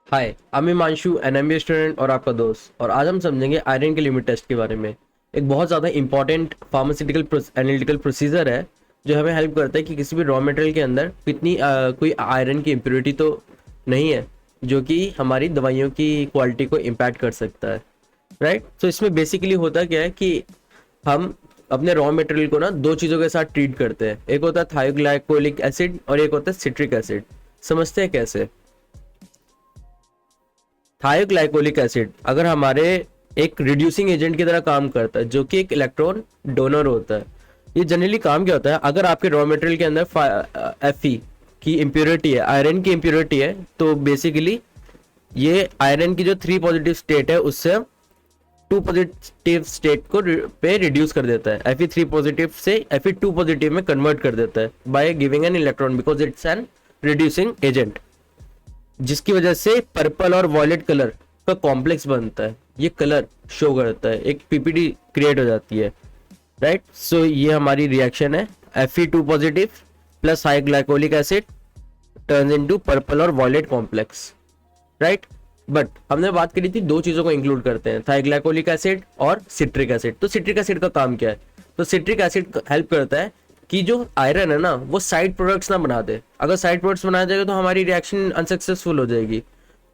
हाय, मैं हिमांशु एनएमबीए स्टूडेंट और आपका दोस्त। और आज हम समझेंगे आयरन के लिमिट टेस्ट के बारे में। एक बहुत ज़्यादा इंपॉर्टेंट फार्मास्यूटिकल एनालिटिकल प्रोसीजर है जो हमें हेल्प करता है कि किसी भी रॉ मटेरियल के अंदर कितनी कोई आयरन की इम्प्योरिटी तो नहीं है जो कि हमारी दवाइयों की क्वालिटी को इम्पैक्ट कर सकता है। राइट। तो इसमें बेसिकली होता क्या है कि हम अपने रॉ मटेरियल को ना दो चीज़ों के साथ ट्रीट करते हैं। एक होता है थायोग्लाइकोलिक एसिड और एक होता है सिट्रिक एसिड। समझते हैं कैसे। थायोग्लाइकोलिक एसिड अगर हमारे एक रिड्यूसिंग एजेंट की तरह काम करता है जो कि एक इलेक्ट्रॉन डोनर होता है। ये जनरली काम क्या होता है, अगर आपके रॉ मटेरियल के अंदर Fe की इम्प्योरिटी है, आयरन की इम्प्योरिटी है, तो बेसिकली ये आयरन की जो 3 पॉजिटिव स्टेट है उससे 2 पॉजिटिव स्टेट को पे रिड्यूस कर देता है। Fe3 पॉजिटिव से Fe2 पॉजिटिव में कन्वर्ट कर देता है by giving an electron because it's an reducing agent, जिसकी वजह से पर्पल और वॉयलेट कलर का कॉम्प्लेक्स बनता है। ये कलर शो करता है, एक पीपीडी क्रिएट हो जाती है। राइट। सो ये हमारी रिएक्शन है। Fe2 positive plus high glycolic asset turns into purple और वॉयलेट कॉम्प्लेक्स। राइट। बट हमने बात करी थी दो चीजों को इंक्लूड करते हैं, थाइग्लाइकोलिक एसिड और सिट्रिक एसिड। तो सिट्रिक एसिड का काम क्या है? तो सिट्रिक एसिड हेल्प करता है कि जो आयरन है ना वो साइड प्रोडक्ट्स ना बना दे। अगर साइड प्रोडक्ट्स बना जाएगा तो हमारी रिएक्शन अनसक्सेसफुल हो जाएगी।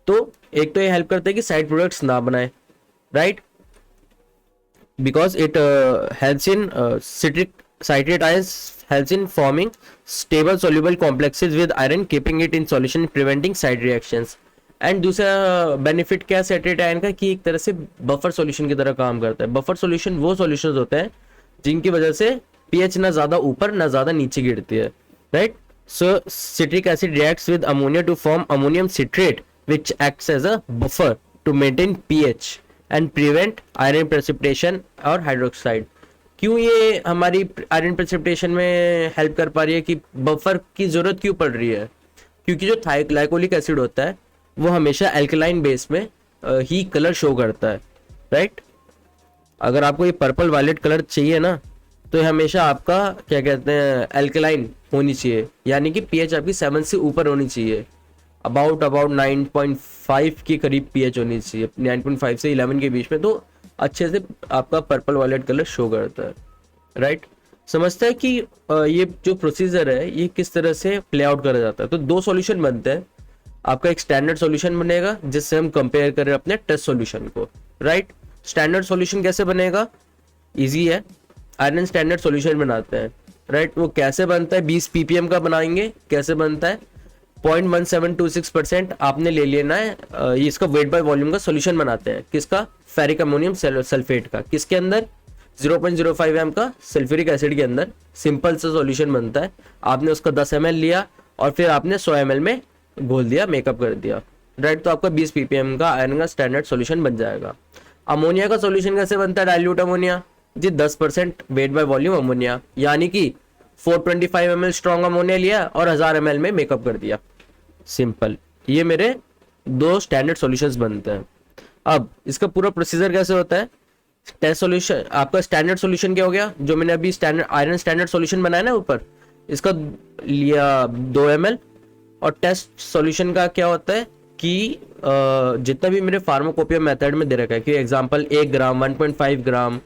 तो एक तो ये हेल्प करता है कि साइड प्रोडक्ट्स ना बनाए। Right. Because it helps in citrate ions helps in forming stable soluble complexes with iron, keeping it in solution, preventing side reactions. And दूसरा बेनिफिट क्या है सिट्रेट आयन का, कि एक तरह से बफर सॉल्यूशन की तरह काम करता है। बफर सॉल्यूशन वो सॉल्यूशंस होते हैं जिनकी वजह से पीएच ना ज्यादा ऊपर ना ज्यादा नीचे गिरती है। Right. So citric acid reacts with ammonia to form ammonium citrate which acts as a buffer to maintain pH and prevent iron precipitation और हाइड्रोक्साइड। क्यों ये हमारी आयरन प्रेसिपिटेशन में हेल्प कर पा रही है, कि बफर की जरूरत क्यों पड़ रही है? क्योंकि जो थायोग्लाइकोलिक एसिड होता है वो हमेशा एल्कलाइन बेस में ही कलर शो करता है। राइट। अगर आपको ये पर्पल वायलेट कलर चाहिए ना तो ये हमेशा आपका क्या कहते हैं एल्कलाइन होनी चाहिए, यानी कि पीएच आपकी 7 से ऊपर होनी चाहिए। अबाउट 9.5 के करीब पीएच होनी चाहिए, 9.5 से 11 के बीच में, तो अच्छे से आपका पर्पल वायलेट कलर शो करता है। राइट। समझता है कि ये जो प्रोसीजर है ये किस तरह से प्ले आउट करा जाता है। तो दो सॉल्यूशन बनते हैं। आपका एक स्टैंडर्ड सॉल्यूशन बनेगा जिससे हम कंपेयर करें अपने टेस्ट सॉल्यूशन को। राइट। स्टैंडर्ड सॉल्यूशन कैसे बनेगा? इजी है। आयरन स्टैंडर्ड सॉल्यूशन बनाते हैं। राइट। वो कैसे बनता है? 20 ppm का बनाएंगे। कैसे बनता है? 0.1726% आपने ले लेना है। ये इसका वेट बाय वॉल्यूम का सॉल्यूशन बनाते हैं। किसका? फेरिक अमोनियम सल्फेट का। किसके अंदर? 0.05 m का सल्फ्यूरिक एसिड के अंदर सिंपल सा सॉल्यूशन बनता है। आपने उसका 10 ml लिया और फिर आपने 100 ml में घोल दिया, मेकअप कर दिया। राइट। तो आपका 20 ppm का आयरन का स्टैंडर्ड सॉल्यूशन बन जाएगा। अमोनिया का सॉल्यूशन कैसे बनता है? डाइल्यूट अमोनिया जी, 10% वेट बाय वॉल्यूम अमोनिया, यानी कि 425 ml स्ट्रॉन्ग अमोनिया लिया और 1000 ml में मेकअप कर दिया। सिंपल। ये मेरे दो स्टैंडर्ड सॉल्यूशंस बनते हैं। अब इसका पूरा प्रोसीजर कैसे होता है? टेस्ट सॉल्यूशन, आपका स्टैंडर्ड सॉल्यूशन क्या हो गया, जो मैंने अभी स्टैंडर्ड आयरन स्टैंडर्ड सॉल्यूशन बनाया ना ऊपर, इसका लिया 2 ml। और टेस्ट सॉल्यूशन का क्या होता है कि जितना भी मेरे फार्माकोपिया मेथड में दे रखा है, कि एग्जांपल 1 ग्राम, 1.5 ग्राम,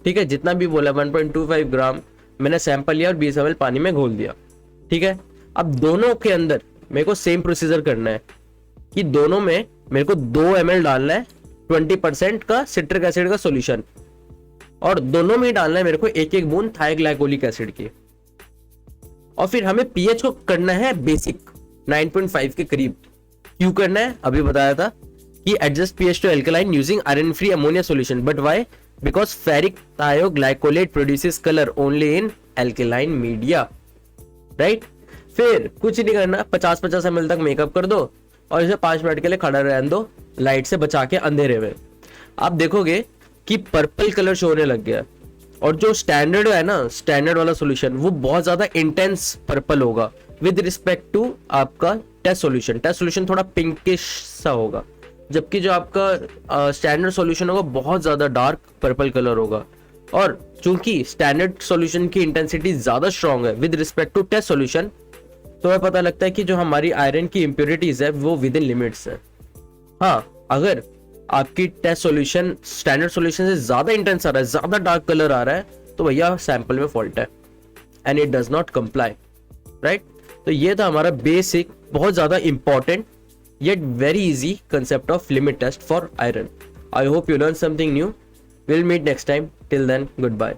ठीक है, जितना भी बोला 1.25 ग्राम, मैंने सैंपल लिया और 20 ml पानी में घोल दिया। ठीक है। अब दोनों के अंदर मेरे को सेम प्रोसीजर करना है कि दोनों में मेरे को 2 ml डालना है 20% का सिट्रिक एसिड का सॉल्यूशन, और दोनों में डालना है मेरे को एक एक बूंद थायोग्लाइकोलिक एसिड की। और फिर हमें पीएच को करना है बेसिक 9.5 के करीब। क्यों करना है? अभी बताया था कि adjust pH to alkaline using iron free ammonia solution. But why? Because ferric thioglycolate produces colour only in alkaline media. Right. फिर कुछ नहीं करना, 50-50 ml तक मेकअप कर दो और इसे 5 मिनट के लिए खड़ा रहने दो लाइट से बचा के अंधेरे में। आप देखोगे कि पर्पल कलर शो होने लग गया, और जो स्टैंडर्ड है ना, स्टैंडर्ड वाला सॉल्यूशन, वो बहुत ज्यादा इंटेंस पर्पल होगा विद रिस्पेक्ट टू आपका टेस्ट सॉल्यूशन। टेस्ट सॉल्यूशन थोड़ा पिंकिश सा होगा, जबकि जो आपका स्टैंडर्ड सॉल्यूशन होगा बहुत ज्यादा डार्क पर्पल कलर होगा। और चूंकि स्टैंडर्ड सॉल्यूशन की इंटेंसिटी ज्यादा स्ट्रॉन्ग है with respect to test solution, तो हमें पता लगता है कि जो हमारी आयरन की इम्प्योरिटीज है वो विद इन लिमिट्स है। हाँ, अगर आपकी टेस्ट सॉल्यूशन स्टैंडर्ड सॉल्यूशन से ज्यादा इंटेंस आ रहा है, ज्यादा डार्क कलर आ रहा है, तो भैया सैंपल में फॉल्ट है and it does not comply, right. तो ये था हमारा बेसिक, बहुत ज्यादा important yet very easy concept of limit test for iron. I hope you learned something new. We'll meet next time. Till then, goodbye.